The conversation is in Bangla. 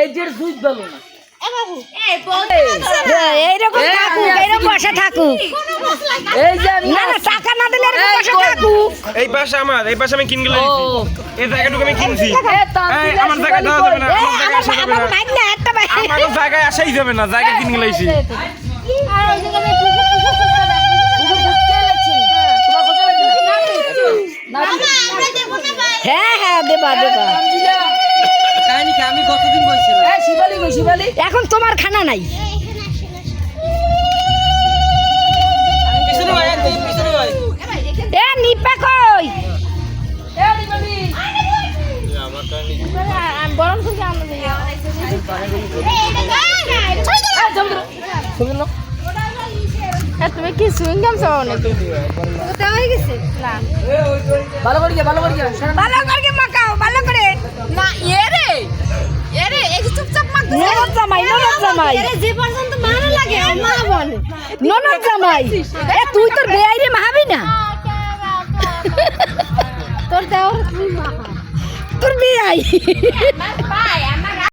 এই যে দুধ বলো না এইরকম থাকুক, এইরকম বসে থাকুক। এই যে আমি না না টাকা না দিলে এরকম বসে থাকুক। এই পাশে আমার, এই পাশে আমি কিনগুলো ও এই জায়গাটুকু আমি কিনছি। এই আমার জায়গায় দেওয়া যাবে না, আমার জায়গায় আসা যাবে না। আমার ভাই না একটা ভাই। আমার জায়গায় আসাই যাবে না, জায়গা কিনে লাইছি। হ্যাঁ হ্যাঁ দেবা দেবা। কাহিনী কি আমি গতদিন বলছিলাম শিবালি গো শিবালি এখন তোমার খানা নাই। পিছনে ভাই পিছনে ভাই এ নিপা কই? এ শিবালি গরম থেকে আনন্দ দিই। শুনুন তুমি কি সুইং গাম চাও নাকি? কোথায় হয়ে গেছে? না ভালো করে ভালো করে ভালো করে মাখাও, ভালো করে। না এরে এই চুপচাপ মাখ। ননদ জামাই, ননদ জামাই। এরে যে পর্যন্ত ভালো লাগে মা বলে। ননদ জামাই। এ তুই তোর বেয়াইরে মাহাবি না। তোর দেওর তুই মাখা। তোর বেয়াই।